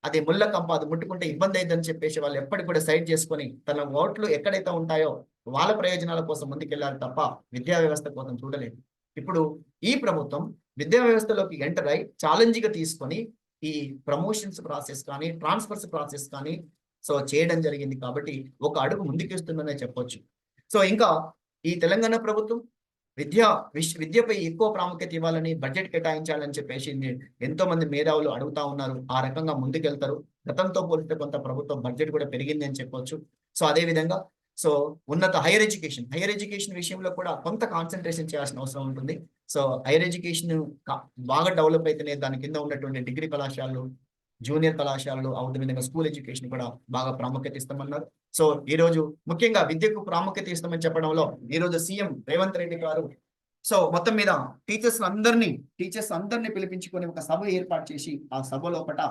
అదే ముళ్ళ కంప, అది ముట్టుకుంటే ఇబ్బంది అయిందని చెప్పేసి వాళ్ళు ఎప్పటికి కూడా సైడ్ చేసుకొని తన ఓట్లు ఎక్కడైతే ఉంటాయో వాళ్ళ ప్రయోజనాల కోసం ముందుకెళ్లారు తప్ప విద్యా వ్యవస్థ కోసం చూడలేదు. ఇప్పుడు ఈ ప్రభుత్వం విద్యా వ్యవస్థలోకి ఎంటర్ అయి ఛాలెంజ్ గా తీసుకొని ఈ ప్రమోషన్స్ ప్రాసెస్ కానీ, ట్రాన్స్ఫర్స్ ప్రాసెస్ కానీ సో చేయడం జరిగింది. కాబట్టి ఒక అడుగు ముందుకేస్తుందనే చెప్పొచ్చు. సో ఇంకా ఈ తెలంగాణ ప్రభుత్వం విద్యపై ఎక్కువ ప్రాముఖ్యత ఇవ్వాలని, బడ్జెట్ కేటాయించాలని చెప్పేసి ఎంతో మంది మేధావులు అడుగుతా ఉన్నారు. ఆ రకంగా ముందుకెళ్తారు. గతంతో పోలిస్తే కొంత ప్రభుత్వం బడ్జెట్ కూడా పెరిగింది అని చెప్పొచ్చు. సో అదే విధంగా సో ఉన్నత హైయర్ ఎడ్యుకేషన్ విషయంలో కూడా కొంత కాన్సన్ట్రేషన్ చేయాల్సిన అవసరం ఉంటుంది. సో హైయర్ ఎడ్యుకేషన్ బాగా డెవలప్ అయితేనే దాని కింద ఉన్నటువంటి డిగ్రీ కళాశాలలు, జూనియర్ కళాశాలలు, అవుత విధంగా స్కూల్ ఎడ్యుకేషన్ కూడా బాగా ప్రాముఖ్యత ఇస్తామన్నారు. సో ఈ రోజు ముఖ్యంగా విద్యకు ప్రాముఖ్యత ఇస్తామని చెప్పడంలో ఈ రోజు సీఎం రేవంత్ రెడ్డి గారు సో మొత్తం మీద టీచర్స్ అందరినీ పిలిపించుకొని ఒక సభ ఏర్పాటు చేసి ఆ సభ లోపట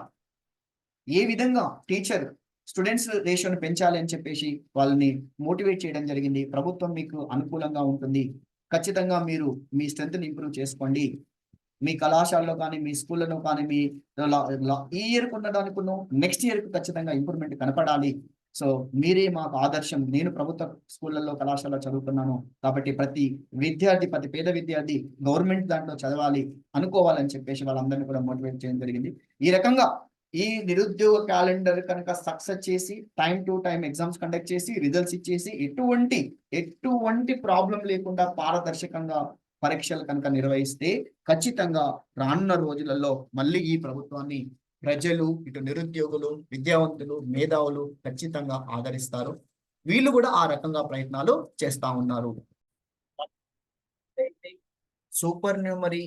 ఏ విధంగా టీచర్ స్టూడెంట్స్ రేషియోని పెంచాలి అని చెప్పేసి వాళ్ళని మోటివేట్ చేయడం జరిగింది. ప్రభుత్వం మీకు అనుకూలంగా ఉంటుంది, ఖచ్చితంగా మీరు మీ స్ట్రెంగ్త్ని ఇంప్రూవ్ చేసుకోండి. మీ కళాశాలలో కానీ, మీ స్కూల్‌లో కానీ, మీ ఈ ఇయర్‌కి ఉండడానికును నెక్స్ట్ ఇయర్‌కి ఖచ్చితంగా ఇంప్రూవ్‌మెంట్ కనపడాలి. సో, మీరే మాకు ఆదర్శం. నేను ప్రభుత్వ స్కూళ్ళలో, కళాశాలలో చదువుకున్నాను. కాబట్టి ప్రతి విద్యార్థి, ప్రతి పేద విద్యార్థి గవర్నమెంట్ దాంట్లో చదవాలి, అనుకోవాలని చెప్పేసి వాళ్ళందరిని కూడా మోటివేట్ చేయడం జరిగింది. ఈ రకంగా ఈ నిరుద్యోగ క్యాలెండర్ కనుక సక్సెస్ చేసి, time to time exams conduct చేసి, రిజల్ట్స్ ఇచ్చేసి, ఎటువంటి ప్రాబ్లమ్ లేకుండా పారదర్శకంగా పరీక్షలు కనుక నిర్వహిస్తే ఖచ్చితంగా రానున్న రోజులలో మళ్ళీ ఈ ప్రభుత్వాన్ని ప్రజలు, ఇటు నిరుద్యోగులు, విద్యావంతులు, మేధావులు ఖచ్చితంగా ఆదరిస్తారు. వీళ్ళు కూడా ఆ రకంగా ప్రయత్నాలు చేస్తా ఉన్నారు. సూపర్ న్యూమరీ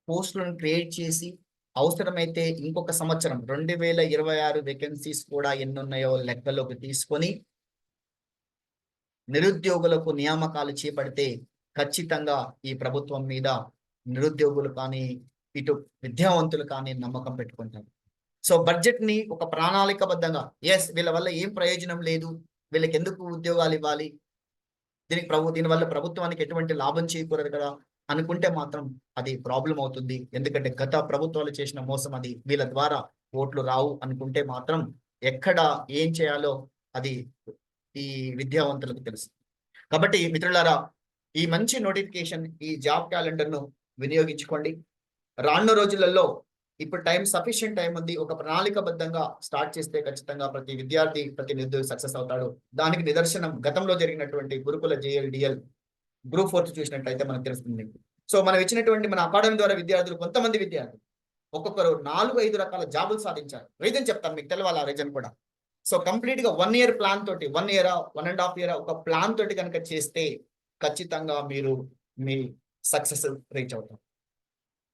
పోస్టులను క్రియేట్ చేసి అవసరమైతే ఇంకొక సంవత్సరం 2026 వేకెన్సీస్ కూడా ఎన్నున్నాయో లెక్కలోకి తీసుకొని నిరుద్యోగులకు నియామకాలు చేపడితే ఖచ్చితంగా ఈ ప్రభుత్వం మీద నిరుద్యోగులు కానీ, ఇటు విద్యావంతులు కానీ నమ్మకం పెట్టుకుంటారు. సో బడ్జెట్ ని ఒక ప్రణాళికబద్ధంగా వీళ్ళ వల్ల ఏం ప్రయోజనం లేదు, వీళ్ళకి ఎందుకు ఉద్యోగాలు ఇవ్వాలి, దీనివల్ల ప్రభుత్వానికి ఎటువంటి లాభం చేయకూడదు కదా అనుకుంటే మాత్రం అది ప్రాబ్లం అవుతుంది. ఎందుకంటే గత ప్రభుత్వాలు చేసిన మోసం అది, వీళ్ళ ద్వారా ఓట్లు రావు అనుకుంటే మాత్రం ఎక్కడ ఏం చేయాలో అది ఈ విద్యావంతులకు తెలుసు. కాబట్టి మిత్రులారా, ఈ మంచి నోటిఫికేషన్, ఈ జాబ్ క్యాలెండర్ ను వినియోగించుకోండి. రానున్న రోజులలో ఇప్పుడు సఫిషియెంట్ టైం ఉంది. ఒక ప్రణాళికబద్ధంగా స్టార్ట్ చేస్తే ఖచ్చితంగా ప్రతి విద్యార్థి, ప్రతి నిరుద్యోగి సక్సెస్ అవుతాడు. దానికి నిదర్శనం గతంలో జరిగినటువంటి గురుకుల JLDL గ్రూప్ 4 చూసినట్లయితే మనకు తెలుస్తుంది. సో మనం ఇచ్చినటువంటి మన అకాడమీ ద్వారా కొంతమంది విద్యార్థులు ఒక్కొక్కరు 4-5 రకాల జాబులు సాధించారు. రీజన్ చెప్తాను, మీకు తెలవాలి ఆ రీజన్ కూడా. సో కంప్లీట్ గా 1 ఇయర్ ప్లాన్ తోటి, 1 ఇయర్ 1.5 ఇయర్ ఒక ప్లాన్ తోటి కనుక చేస్తే ఖచ్చితంగా మీరు మీ సక్సెస్ రీచ్ అవుతారు.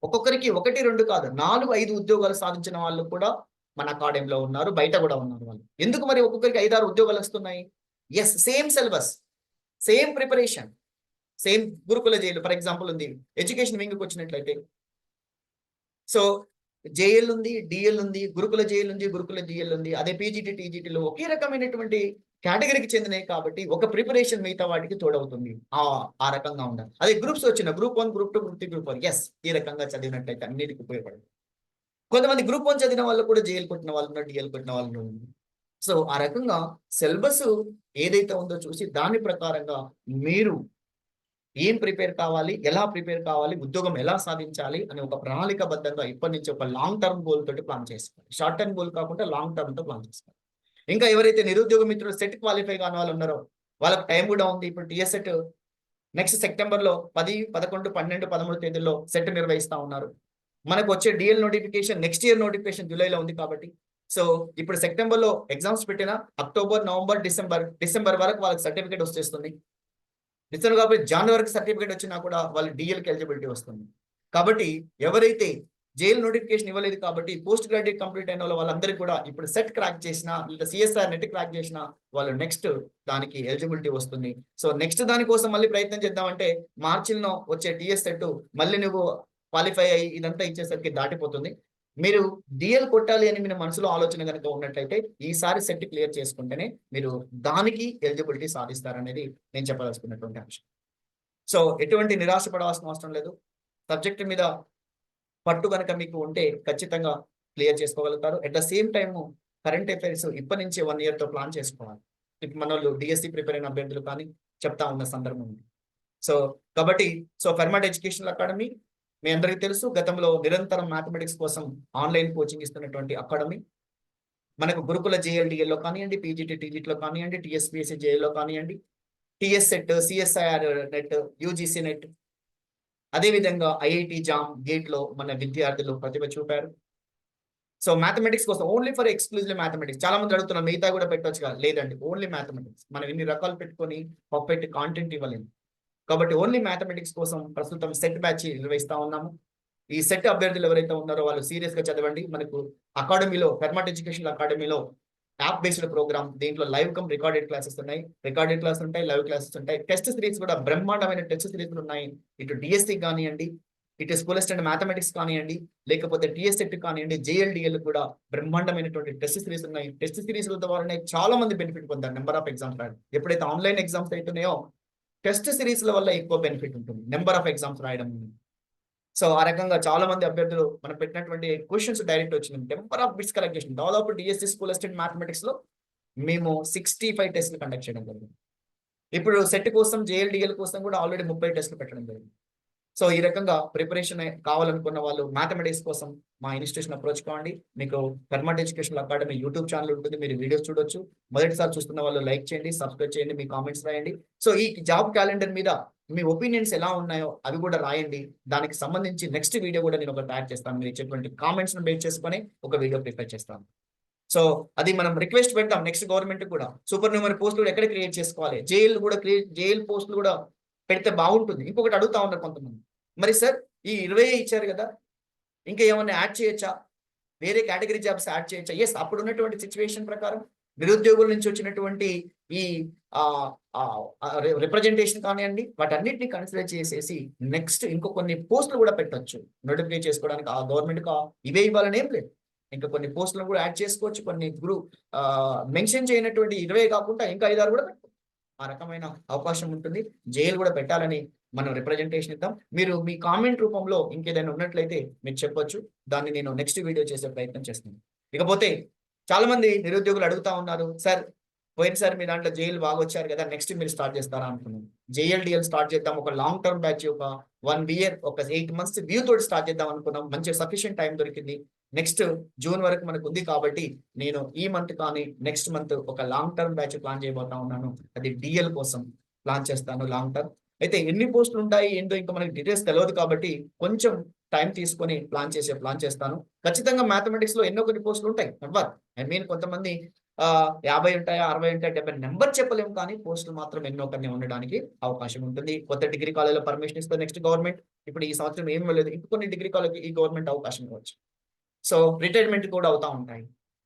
ఒక్కొక్కరికి 1-2 కాదు, 4-5 ఉద్యోగాలు సాధించిన వాళ్ళు కూడా మన అకాడమీలో ఉన్నారు, బయట కూడా ఉన్నారు వాళ్ళు. ఎందుకు మరి ఒక్కొక్కరికి 5-6 ఉద్యోగాలు వస్తున్నాయి? Same syllabus, same preparation, same గురుకుల జైలు ఫర్ ఎగ్జాంపుల్ ఉంది. ఎడ్యుకేషన్ వింగ్కి వచ్చినట్లయితే సో జేఎల్ ఉంది, డిఎల్ ఉంది, గురుకుల జేఎల్ ఉంది, గురుకుల డిఎల్ ఉంది. అదే పీజీటీ, టీజీటీలో ఒకే రకమైనటువంటి కేటగిరీకి చెందినవి కాబట్టి ఒక ప్రిపరేషన్ మిగతా వాటికి తోడవుతుంది. ఆ రకంగా ఉండాలి. అదే గ్రూప్స్ వచ్చిన గ్రూప్ 1, గ్రూప్ 2, గ్రూప్ 3, గ్రూప్ 4 ఈ రకంగా చదివినట్లయితే అన్నిటికీ ఉపయోగపడుతుంది. కొంతమంది గ్రూప్ 1 చదివిన వాళ్ళు కూడా జేఎల్ కొట్టిన వాళ్ళు ఉన్నారు, డిఎల్ కొట్టిన వాళ్ళు ఉన్నారు. సో ఆ రకంగా సిలబస్ ఏదైతే ఉందో చూసి దాని ప్రకారంగా మీరు ఏం ప్రిపేర్ కావాలి, ఎలా ప్రిపేర్ కావాలి, ఉద్యోగం ఎలా సాధించాలి అని ఒక ప్రణాళికబద్ధంగా ఇప్పటి నుంచి ఒక లాంగ్ టర్మ్ గోల్ తోటి ప్లాన్ చేసుకోవాలి. షార్ట్ టర్మ్ గోల్ కాకుండా లాంగ్ టర్మ్ తో ప్లాన్ చేసుకోవాలి. ఇంకా ఎవరైతే నిరుద్యోగ మిత్రులు సెట్ క్వాలిఫై కాని వాళ్ళు ఉన్నారో వాళ్ళకి టైం కూడా ఉంది. ఇప్పుడు TS సెట్ నెక్స్ట్ సెప్టెంబర్లో 10, 11, 12, 13 తేదీల్లో సెట్ నిర్వహిస్తా ఉన్నారు. మనకు వచ్చే DL notification next year notification జూలైలో ఉంది కాబట్టి సో ఇప్పుడు సెప్టెంబర్లో ఎగ్జామ్స్ పెట్టిన అక్టోబర్, నవంబర్, డిసెంబర్ వరకు వాళ్ళకి సర్టిఫికేట్ వచ్చేస్తుంది. డిసెంబర్ కాబట్టి జనవరికి సర్టిఫికేట్ వచ్చినా కూడా వాళ్ళు DLకి ఎలిజిబిలిటీ వస్తుంది. కాబట్టి ఎవరైతే జైలు నోటిఫికేషన్ ఇవ్వలేదు కాబట్టి పోస్ట్ గ్రాడ్యుయేట్ కంప్లీట్ అయిన వాళ్ళందరికీ కూడా ఇప్పుడు సెట్ క్రాక్ చేసిన లేదా CSR నెట్ క్రాక్ చేసిన వాళ్ళు నెక్స్ట్ దానికి ఎలిజిబిలిటీ వస్తుంది. సో నెక్స్ట్ దానికోసం మళ్ళీ ప్రయత్నం చేద్దామంటే మార్చిలో వచ్చే TS సెట్ మళ్ళీ నువ్వు క్వాలిఫై అయ్యి ఇదంతా ఇచ్చేసరికి దాటిపోతుంది. మీరు DL కొట్టాలి అని మీ మనసులో ఆలోచన కనుక ఉన్నట్లయితే ఈసారి సెట్ క్లియర్ చేసుకుంటేనే మీరు దానికి ఎలిజిబిలిటీ సాధిస్తారనేది నేను చెప్పదలుచుకున్నటువంటి అంశం. సో ఎటువంటి నిరాశ పడవలసిన అవసరం లేదు. సబ్జెక్ట్ మీద పట్టు కనుక మీకు ఉంటే ఖచ్చితంగా క్లియర్ చేసుకోగలుగుతారు. At the same time current affairs ఇప్పటి నుంచి 1 ఇయర్ తో ప్లాన్ చేసుకోవాలి. ఇప్పుడు మన వాళ్ళు DSC ప్రిపేర్ అయిన అభ్యర్థులు కానీ చెప్తా ఉన్న సందర్భం ఉంది. సో కాబట్టి ఫెర్మాట్ ఎడ్యుకేషనల్ అకాడమీ మీ అందరికీ తెలుసు, గతంలో నిరంతరం మ్యాథమెటిక్స్ కోసం ఆన్లైన్ కోచింగ్ ఇస్తున్నటువంటి అకాడమీ. మనకు గురుకుల JLDL కానివ్వండి, PGT, TGTలో కానివ్వండి, TSPSC JL కానివ్వండి, TS set, CSIR net, UGC net, అదేవిధంగా IIT జామ్ గేట్ లో మన విద్యార్థులు ప్రతిభ చూపారు. సో మ్యాథమెటిక్స్ కోసం ఓన్లీ ఫర్ ఎక్స్క్లూజివ్ మ్యాథమెటిక్స్. చాలా మంది అడుగుతున్నారు మిగతా కూడా పెట్టవచ్చు కదా, లేదండి, ఓన్లీ మ్యాథమెటిక్స్. మనం ఇన్ని రకాలు పెట్టుకొని పర్ఫెక్ట్ కాంటెంట్ ఇవ్వలేము కాబట్టి ఓన్లీ మ్యాథమెటిక్స్ కోసం ప్రస్తుతం సెట్ బ్యాచ్ నిర్వహిస్తా ఉన్నాము. ఈ సెట్ అభ్యర్థులు ఎవరైతే ఉన్నారో వాళ్ళు సీరియస్ గా చదవండి. మనకు అకాడమీలో, ఫెర్మాట్ ఎడ్యుకేషన్ అకాడమీలో యాప్ బేస్డ్ ప్రోగ్రామ్, దీంట్లో లైవ్ కమ్ రికార్డెడ్ క్లాసెస్ ఉన్నాయి, రికార్డెడ్ క్లాస్ ఉంటాయి, లైవ్ క్లాసెస్ ఉంటాయి, టెస్ట్ సిరీస్ కూడా బ్రహ్మాండమైన టెస్ట్ సిరీస్ ఉన్నాయి. ఇటు DSC కానివ్వండి, ఇటు స్కూల్ అసిస్టెంట్ మ్యాథమెటిక్స్ కానివ్వండి, లేకపోతే TS సెట్ కానివ్వండి, JLDL కూడా బ్రహ్మాండమైనటువంటి టెస్ట్ సిరీస్ ఉన్నాయి. టెస్ట్ సిరీస్ ద్వారానే చాలా మంది బెనిఫిట్ పొందారు. నెంబర్ ఆఫ్ ఎగ్జామ్స్ రాదు. ఎప్పుడైతే ఆన్లైన్ ఎగ్జామ్స్ అవుతున్నాయో టెస్ట్ సిరీస్ల వల్ల ఎక్కువ బెనిఫిట్ ఉంటుంది నెంబర్ ఆఫ్ ఎగ్జామ్స్ రాయడం. సో ఆ రకంగా చాలా మంది అభ్యర్థులు మనం పెట్టినటువంటి క్వశ్చన్స్ డైరెక్ట్ వచ్చినాయి. నెంబర్ ఆఫ్ బిట్స్ కలెక్ట్ చేసిన దాదాపు డిఎస్సి స్కూల్ అసిస్టెంట్ మ్యాథమెటిక్స్ లో మేము 65 టెస్ట్లు కండక్ట్ చేయడం జరిగింది. ఇప్పుడు సెట్ కోసం జేఎల్డిఎల్ కోసం కూడా ఆల్రెడీ 30 టెస్ట్లు పెట్టడం జరిగింది. సో ఈ రకంగా ప్రిపరేషన్ కావాలనుకున్న వాళ్ళు మ్యాథమెటిక్స్ కోసం మా ఇన్స్టిట్యూషన్ అప్రోచ్ కావండి. మీకు permanent education academy YouTube channel ఉంటుంది, మీరు వీడియోస్ చూడొచ్చు. మొదటిసారి చూస్తున్న వాళ్ళు లైక్ చేయండి, సబ్స్క్రైబ్ చేయండి, మీ కామెంట్స్ రాయండి. సో ఈ జాబ్ క్యాలెండర్ మీద మీ ఒపీనియన్స్ ఎలా ఉన్నాయో అవి కూడా రాయండి. దానికి సంబంధించి నెక్స్ట్ వీడియో కూడా నేను ఒక తయారు చేస్తాను. మీరు ఇచ్చేటువంటి కామెంట్స్ ను బేస్ చేసుకొని ఒక వీడియో ప్రిపేర్ చేస్తాను. సో అది మనం రిక్వెస్ట్ పెడతాం నెక్స్ట్ గవర్నమెంట్ కూడా. సూపర్ న్యూమరీ పోస్టులు ఎక్కడ క్రియేట్ చేసుకోవాలి, జేఎల్ పోస్టులు కూడా పెడితే బాగుంటుంది. ఇంకొకటి అడుగుతా ఉన్నారు కొంతమంది, మరి సార్ ఈ 20 ఇచ్చారు కదా, ఇంకా ఏమన్నా యాడ్ చేయొచ్చా, వేరే కేటగిరీ జాబ్స్ యాడ్ చేయొచ్చా? ఎస్, అప్పుడు ఉన్నటువంటి సిచ్యువేషన్ ప్రకారం నిరుద్యోగుల నుంచి వచ్చినటువంటి ఈ రిప్రజెంటేషన్ కానివ్వండి, వాటన్నిటిని కన్సిడర్ చేసేసి నెక్స్ట్ ఇంకో కొన్ని పోస్టులు కూడా పెట్టొచ్చు. నోటిఫై చేసుకోవడానికి ఆ గవర్నమెంట్ ఇవే ఇవ్వాలని ఏం లేదు, ఇంకా కొన్ని పోస్టులను కూడా యాడ్ చేసుకోవచ్చు. కొన్ని మెన్షన్ చేయనటువంటి 20 కాకుండా ఇంకా 5-6 కూడా పెట్టుకోవచ్చు. ఆ రకమైన అవకాశం ఉంటుంది. జైలు కూడా పెట్టాలని మనం రిప్రజెంటేషన్ ఇద్దాం. మీరు మీ కామెంట్ రూపంలో ఇంకేదైనా ఉన్నట్లయితే మీరు చెప్పొచ్చు, దాన్ని నేను నెక్స్ట్ వీడియో చేసే ప్రయత్నం చేస్తాను. ఇకపోతే చాలా మంది నిరుద్యోగులు అడుగుతా ఉన్నారు, సార్ పోయినసారి మీ దాంట్లో జేఎల్ బాగా వచ్చారు కదా, నెక్స్ట్ మీరు స్టార్ట్ చేస్తారా అనుకున్నాను. జేఎల్డిఎల్ స్టార్ట్ చేద్దాం, ఒక లాంగ్ టర్మ్ బ్యాచ్, ఒక 1 year, ఒక 8 months వ్యూ తోటి స్టార్ట్ చేద్దాం అనుకున్నాం. మంచి సఫిషియెంట్ టైం దొరికింది. నెక్స్ట్ జూన్ వరకు మనకు ఉంది కాబట్టి నేను ఈ మంత్ కానీ నెక్స్ట్ మంత్ ఒక లాంగ్ టర్మ్ బ్యాచ్ ప్లాన్ చేయబోతా ఉన్నాను. అది డిఎల్ కోసం ప్లాన్ చేస్తాను లాంగ్ టర్మ్. అయితే ఎన్ని పోస్టులు ఉంటాయి ఏంటో ఇంకా మనకి డీటెయిల్స్ తెలియదు కాబట్టి కొంచెం టైం తీసుకొని ప్లాన్ చేస్తాను. ఖచ్చితంగా మ్యాథమెటిక్స్ లో ఎన్నో కొన్ని పోస్టులు ఉంటాయి. కొంతమంది 50 ఉంటాయి, 60 ఉంటాయి, 70 నెంబర్ చెప్పలేము, కానీ పోస్టులు మాత్రం ఎన్నో కొన్ని ఉండడానికి అవకాశం ఉంటుంది. కొత్త డిగ్రీ కాలేజీలో పర్మిషన్ ఇస్తే నెక్స్ట్ గవర్నమెంట్, ఇప్పుడు ఈ సంవత్సరం ఏం లేదు, ఇంకొన్ని డిగ్రీ కాలేజీ ఈ గవర్నమెంట్ అవకాశం ఇవ్వచ్చు. సో రిటైర్మెంట్ కూడా అవుతా ఉంటాయి.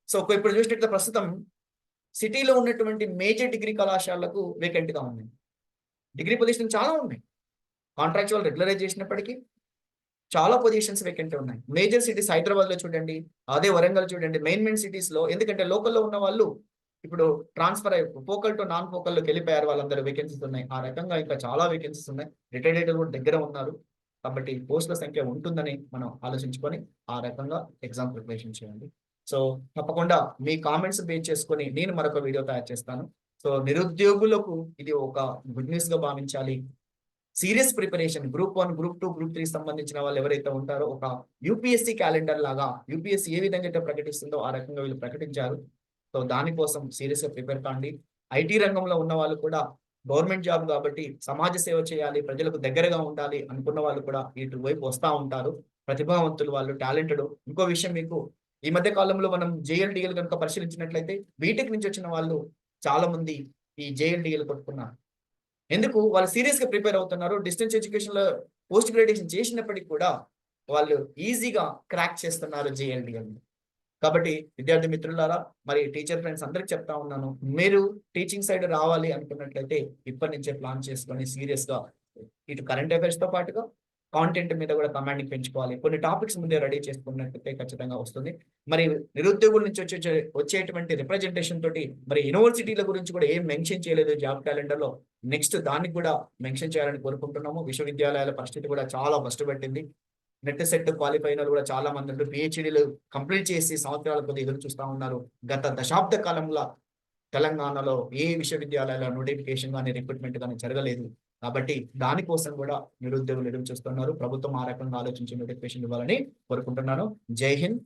సో ఇప్పుడు చూసినట్టు ప్రస్తుతం సిటీలో ఉన్నటువంటి మేజర్ డిగ్రీ కళాశాలకు వేకెంట్ గా ఉన్నాయి. డిగ్రీ పొజిషన్ చాలా ఉన్నాయి. కాంట్రాక్చువల్ రెగ్యులరైజ్ చేసినప్పటికీ చాలా పొజిషన్స్ వేకెంట్ ఉన్నాయి. మేజర్ సిటీస్ హైదరాబాద్ లో చూడండి, అదే వరంగల్ చూడండి, మెయిన్ సిటీస్ లో. ఎందుకంటే లోకల్లో ఉన్న వాళ్ళు ఇప్పుడు ట్రాన్స్ఫర్ అయ్యి ఫోకల్ టు నాన్ ఫోకల్లోకి వెళ్ళిపోయారు, వాళ్ళందరూ వేకెన్సీస్ ఉన్నాయి. ఆ రకంగా ఇంకా చాలా వేకెన్సీస్ ఉన్నాయి. రిటైర్డ్ కూడా దగ్గర ఉన్నారు కాబట్టి పోస్టుల సంఖ్య ఉంటుందని మనం ఆలోచించుకొని ఆ రకంగా ఎగ్జామ్ ప్రిపరేషన్ చేయండి. సో తప్పకుండా మీ కామెంట్స్ బేస్ చేసుకొని నేను మరొక వీడియో తయారు చేస్తాను. సో నిరుద్యోగులకు ఇది ఒక గుడ్ న్యూస్ గా భావించాలి. Serious preparation group 1, group 2, group 3 సంబంధించిన వాళ్ళు ఎవరైతే ఉంటారో ఒక యూపీఎస్సీ క్యాలెండర్ లాగా యూపీఎస్సీ ఏ విధంగా అయితే ప్రకటిస్తుందో ఆ రకంగా వీళ్ళు ప్రకటించారు. సో దానికోసం సీరియస్ గా ప్రిపేర్ కాండి. ఐటీ రంగంలో ఉన్న వాళ్ళు కూడా గవర్నమెంట్ జాబ్ కాబట్టి సమాజ సేవ చేయాలి, ప్రజలకు దగ్గరగా ఉండాలి అనుకున్న వాళ్ళు కూడా ఇటువైపు వస్తూ ఉంటారు. ప్రతిభావంతులు వాళ్ళు, టాలెంటెడ్. ఇంకో విషయం, మీకు ఈ మధ్య కాలంలో మనం జేఎల్డిఎల్ కనుక పరిశీలించినట్లయితే బీటెక్ నుంచి వచ్చిన వాళ్ళు చాలా మంది ఈ జేఎల్డిఎల్ కొట్టుకున్నారు. ఎందుకు? వాళ్ళు సీరియస్ గా ప్రిపేర్ అవుతున్నారు. డిస్టెన్స్ ఎడ్యుకేషన్ లో పోస్ట్ గ్రాడ్యుయేషన్ చేసినప్పటికీ కూడా వాళ్ళు ఈజీగా క్రాక్ చేస్తున్నారు జేఎల్డిఎల్. కాబట్టి విద్యార్థి మిత్రులారా, మరి టీచర్ ఫ్రెండ్స్ అందరికి చెప్తా ఉన్నాను, మీరు టీచింగ్ సైడ్ రావాలి అనుకున్నట్లయితే ఇప్పటి నుంచే ప్లాన్ చేసుకొని సీరియస్ గా ఇటు కరెంట్ అఫైర్స్ తో పాటుగా కాంటెంట్ మీద కూడా కమాండింగ్ పెంచుకోవాలి. కొన్ని టాపిక్స్ ముందే రెడీ చేసుకున్నట్లయితే ఖచ్చితంగా వస్తుంది. మరి నిరుద్యోగుల నుంచి వచ్చేటువంటి రిప్రజెంటేషన్ తోటి మరి యూనివర్సిటీల గురించి కూడా ఏం మెన్షన్ చేయలేదు జాబ్ క్యాలెండర్ లో. నెక్స్ట్ దానికి కూడా మెన్షన్ చేయాలని కోరుకుంటున్నాము. విశ్వవిద్యాలయాల పరిస్థితి కూడా చాలా బస్టు పెట్టింది. నెట్ సెట్ క్వాలిఫై అయిన కూడా చాలా మంది ఉంటారు. పిహెచ్డీలు కంప్లీట్ చేసి సంవత్సరాల కొద్ది ఎదురు చూస్తూ ఉన్నారు. గత దశాబ్ద కాలంలో తెలంగాణలో ఏ విశ్వవిద్యాలయాల నోటిఫికేషన్ కానీ రిక్రూట్మెంట్ కానీ జరగలేదు. కాబట్టి దానికోసం కూడా నిరుద్యోగులు ఎదురు చూస్తున్నారు. ప్రభుత్వం ఆ రకంగా ఆలోచించి నోటిఫికేషన్ ఇవ్వాలని కోరుకుంటున్నాను. జై హింద్.